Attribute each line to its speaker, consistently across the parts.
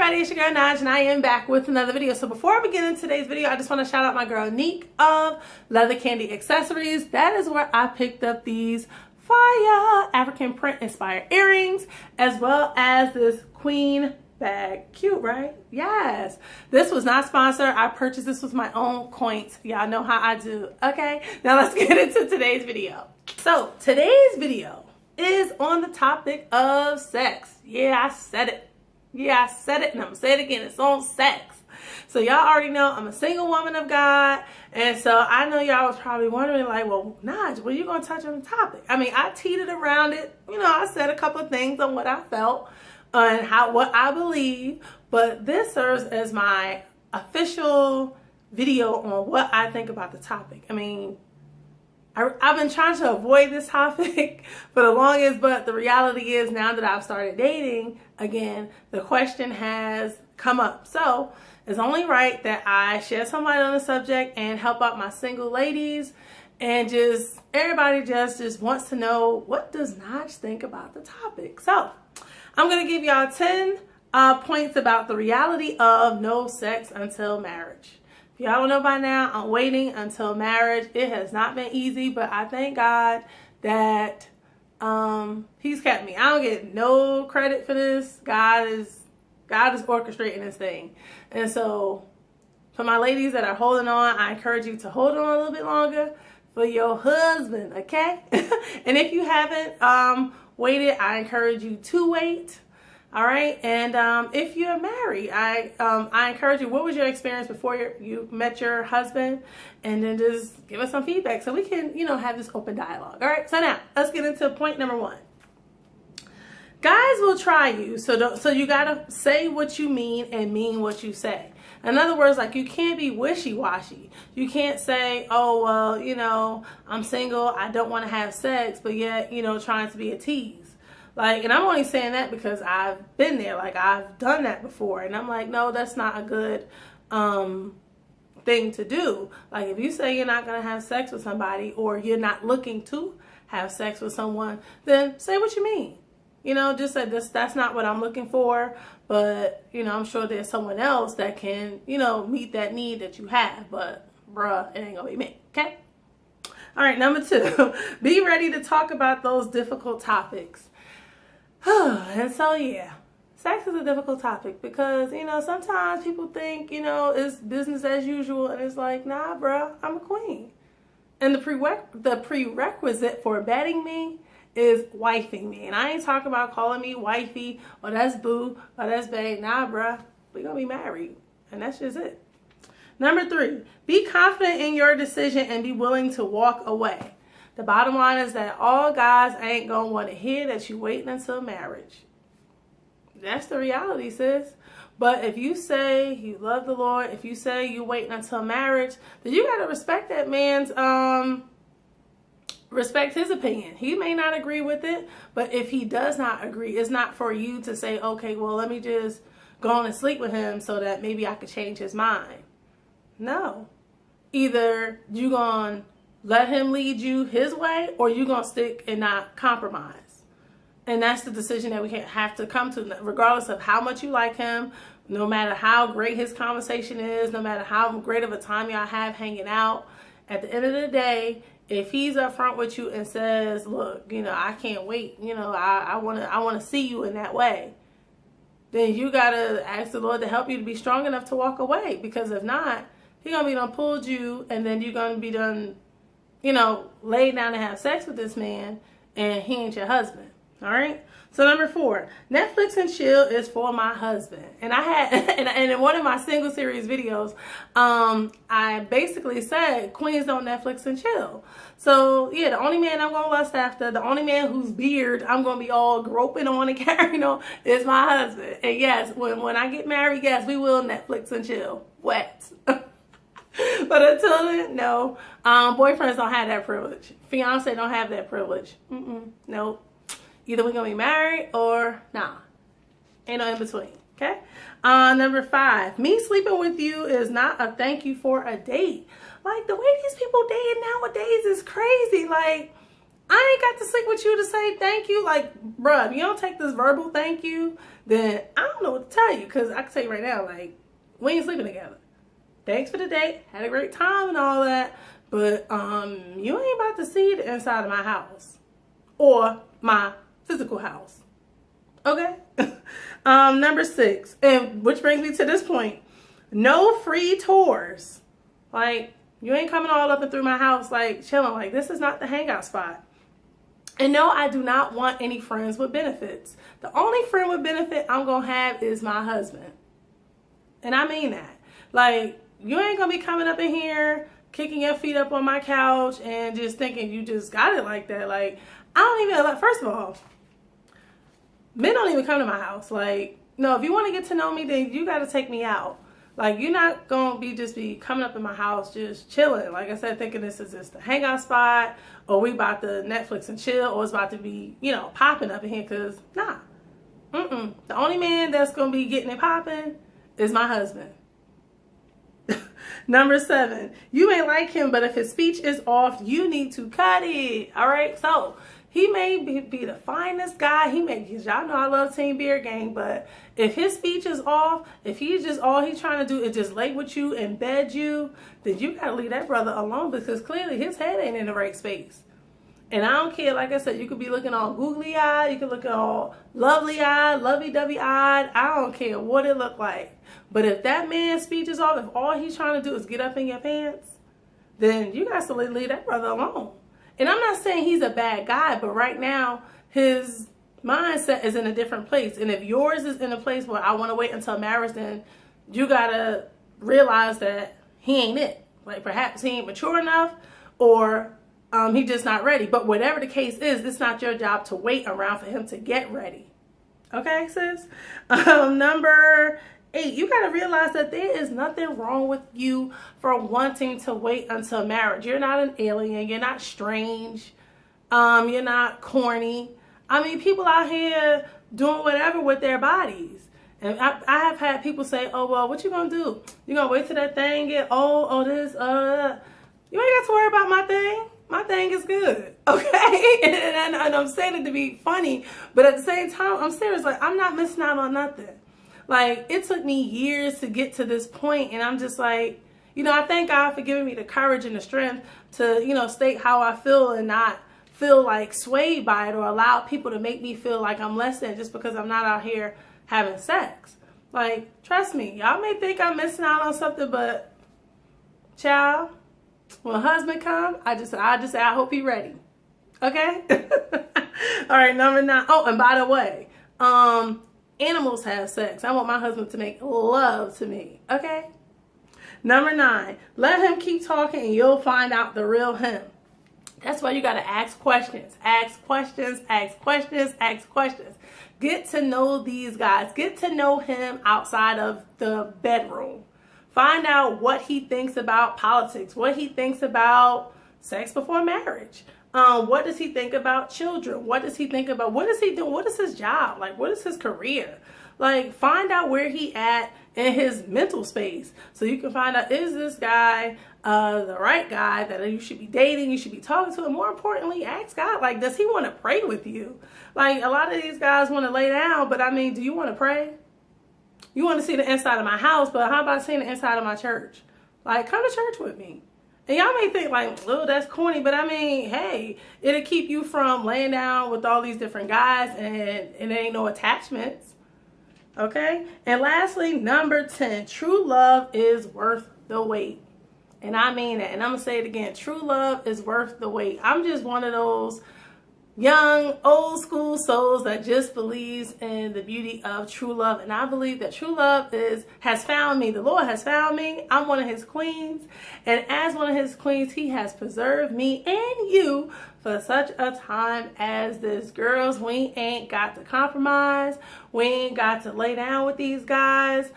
Speaker 1: everybody, it's your girl Naj and I am back with another video. So before I begin in today's video, I just want to shout out my girl Neek of Leather Candy Accessories. That is where I picked up these fire African print inspired earrings, as well as this queen bag. Cute, right? Yes. This was not sponsored. I purchased this with my own coins. Y'all know how I do. Okay, now let's get into today's video. So today's video is on the topic of sex. Yeah, I said it. Yeah, I said it, and I'm gonna say it again. It's on sex. So y'all already know I'm a single woman of God, and so I know y'all was probably wondering, like, well, Naj, when you gonna touch on the topic? I mean, I teetered around it. You know, I said a couple of things on what I felt and what I believe, but this serves as my official video on what I think about the topic. I mean, I've been trying to avoid this topic for the longest, but the reality is now that I've started dating again, the question has come up. So it's only right that I shed some light on the subject and help out my single ladies, and just everybody just wants to know, what does Naj think about the topic? So I'm going to give y'all 10 points about the reality of no sex until marriage. If y'all don't know by now, I'm waiting until marriage. It has not been easy, but I thank God that He's kept me. I don't get no credit for this. God is orchestrating this thing. And so for my ladies that are holding on, I encourage you to hold on a little bit longer for your husband, okay? And if you haven't waited, I encourage you to wait. All right, and if you're married, I encourage you, what was your experience before you met your husband? And then just give us some feedback so we can, have this open dialogue. All right, so now let's get into point number 1. Guys will try you, so you gotta say what you mean and mean what you say. In other words, like, you can't be wishy-washy. You can't say, oh, well, I'm single, I don't want to have sex, but yet, trying to be a tease. Like, and I'm only saying that because I've been there. Like, I've done that before. And I'm like, no, that's not a good thing to do. Like, if you say you're not going to have sex with somebody, or you're not looking to have sex with someone, then say what you mean. Just say that's not what I'm looking for. But, I'm sure there's someone else that can, meet that need that you have. But, bruh, it ain't going to be me. Okay? All right, number 2. Be ready to talk about those difficult topics. And so, yeah, sex is a difficult topic because, sometimes people think, it's business as usual. And it's like, nah, bro, I'm a queen. And the prerequisite for betting me is wifing me. And I ain't talking about calling me wifey, or that's boo, or that's babe. Nah, bro, we're going to be married. And that's just it. Number 3, be confident in your decision and be willing to walk away. The bottom line is that all guys ain't going to want to hear that you waiting until marriage. That's the reality, sis. But if you say you love the Lord, if you say you waiting until marriage, then you got to respect that man's, respect his opinion. He may not agree with it, but if he does not agree, it's not for you to say, okay, well, let me just go on and sleep with him so that maybe I could change his mind. No. Either you going to let him lead you his way, or you're going to stick and not compromise. And that's the decision that we have to come to, regardless of how much you like him, no matter how great his conversation is, no matter how great of a time y'all have hanging out. At the end of the day, if he's upfront with you and says, look, I can't wait, I want to see you in that way, then you got to ask the Lord to help you to be strong enough to walk away. Because if not, he's going to be done pulled you, and then you're going to be done laid down to have sex with this man, and he ain't your husband. All right. So number 4, Netflix and chill is for my husband. And I had, and in one of my single series videos, I basically said, queens don't Netflix and chill. So yeah, the only man I'm going to lust after, the only man whose beard I'm going to be all groping on and carrying on, is my husband. And yes, when I get married, yes, we will Netflix and chill. Wet. But until then, no. Boyfriends don't have that privilege. Fiance don't have that privilege. Nope. Either we're going to be married or nah. Ain't no in between. Okay? Number 5. Me sleeping with you is not a thank you for a date. Like, the way these people dating nowadays is crazy. Like, I ain't got to sleep with you to say thank you. Like, bruh, if you don't take this verbal thank you, then I don't know what to tell you. Because I can tell you right now, like, we ain't sleeping together. Thanks for the date. Had a great time and all that. But you ain't about to see the inside of my house. Or my physical house. Okay? Number 6. And which brings me to this point. No free tours. Like, you ain't coming all up and through my house, like, chilling. Like, this is not the hangout spot. And no, I do not want any friends with benefits. The only friend with benefit I'm going to have is my husband. And I mean that. Like, you ain't going to be coming up in here, kicking your feet up on my couch and just thinking you just got it like that. Like, I don't even, like, first of all, men don't even come to my house. Like, no, if you want to get to know me, then you got to take me out. Like, you're not going to just be coming up in my house just chilling. Like I said, thinking this is just a hangout spot, or we about to Netflix and chill, or it's about to be, you know, popping up in here, because, nah. The only man that's going to be getting it popping is my husband. Number 7, you may like him, but if his speech is off, you need to cut it. All right? So, he may be the finest guy. He may, because y'all know I love Team Beard Gang, but if his speech is off, if he's just, all he's trying to do is just lay with you and bed you, then you got to leave that brother alone, because clearly his head ain't in the right space. And I don't care, like I said, you could be looking all googly-eyed, you could look all lovely-eyed, lovey-dovey-eyed. I don't care what it look like. But if that man's speech is off, if all he's trying to do is get up in your pants, then you got to leave that brother alone. And I'm not saying he's a bad guy, but right now, his mindset is in a different place. And if yours is in a place where I want to wait until marriage, then you got to realize that he ain't it. Like, perhaps he ain't mature enough, or he just not ready. But whatever the case is, it's not your job to wait around for him to get ready. Okay, sis? Number 8, you got to realize that there is nothing wrong with you for wanting to wait until marriage. You're not an alien. You're not strange. You're not corny. I mean, people out here doing whatever with their bodies. And I have had people say, oh, well, what you going to do? You going to wait till that thing get old? Oh, this, you ain't got to worry about my thing. My thing is good, okay? And I'm saying it to be funny, but at the same time, I'm serious. Like, I'm not missing out on nothing. Like, it took me years to get to this point, and I'm just like, you know, I thank God for giving me the courage and the strength to, you know, state how I feel and not feel like swayed by it, or allow people to make me feel like I'm less than just because I'm not out here having sex. Like, trust me, y'all may think I'm missing out on something, but child, when husband come, I just say, I hope he ready. Okay? All right, number 9. Oh, and by the way, animals have sex. I want my husband to make love to me. Okay? Number 9, let him keep talking and you'll find out the real him. That's why you got to ask questions. Ask questions, ask questions, ask questions. Get to know these guys. Get to know him outside of the bedroom. Find out what he thinks about politics, what he thinks about sex before marriage. What does he think about children? What does he think about, what is he doing? What is his job? Like, what is his career? Like, find out where he at in his mental space. So you can find out, is this guy the right guy that you should be dating, you should be talking to? And more importantly, ask God, like, does he want to pray with you? Like, a lot of these guys want to lay down, but I mean, do you want to pray? You want to see the inside of my house, but how about seeing the inside of my church? Like, come to church with me. And y'all may think like, oh, that's corny, but I mean, hey, it'll keep you from laying down with all these different guys and there ain't no attachments. Okay? And lastly, number 10, true love is worth the wait. And I mean that. And I'm going to say it again. True love is worth the wait. I'm just one of those young, old school souls that just believes in the beauty of true love. And I believe that true love has found me. The Lord has found me. I'm one of his queens. And as one of his queens, he has preserved me and you for such a time as this. Girls, we ain't got to compromise. We ain't got to lay down with these guys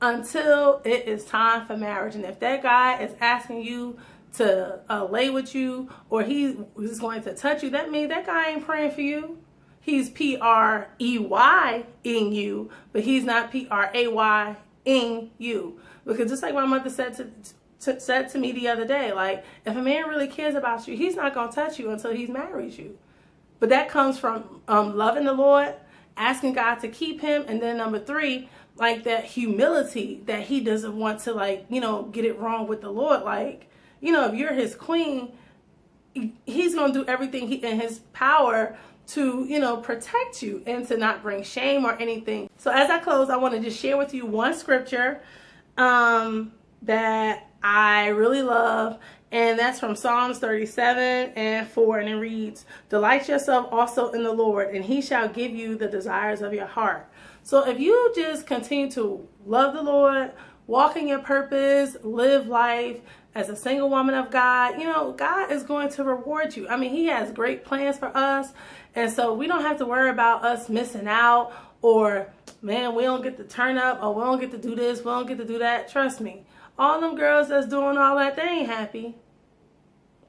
Speaker 1: until it is time for marriage. And if that guy is asking you to lay with you, or he's going to touch you, that means that guy ain't praying for you. He's P-R-E-Y in you, but he's not P-R-A-Y in you. Because just like my mother said said to me the other day, like, if a man really cares about you, he's not going to touch you until he's married you. But that comes from loving the Lord, asking God to keep him, and then number 3, like that humility that he doesn't want to, like, you know, get it wrong with the Lord. Like, you know, if you're his queen, he's going to do everything in his power to, you know, protect you and to not bring shame or anything. So as I close, I want to just share with you one scripture that I really love, and that's from Psalms 37:4, and it reads, "Delight yourself also in the Lord, and he shall give you the desires of your heart." So if you just continue to love the Lord, walk in your purpose, live life as a single woman of God, you know, God is going to reward you. I mean, he has great plans for us, and so we don't have to worry about us missing out, or, man, we don't get to turn up, or we don't get to do this, we don't get to do that. Trust me, all them girls that's doing all that, they ain't happy.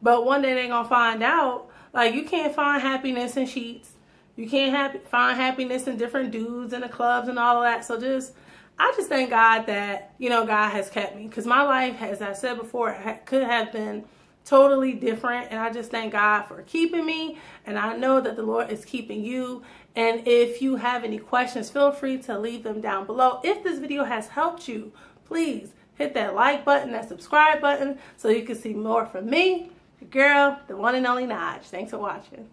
Speaker 1: But one day they're going to find out. Like, you can't find happiness in sheets. You can't find happiness in different dudes in the clubs and all of that. So I just thank God that, you know, God has kept me. Because my life, as I said before, could have been totally different. And I just thank God for keeping me. And I know that the Lord is keeping you. And if you have any questions, feel free to leave them down below. If this video has helped you, please hit that like button, that subscribe button, so you can see more from me, your girl, the one and only Naj. Thanks for watching.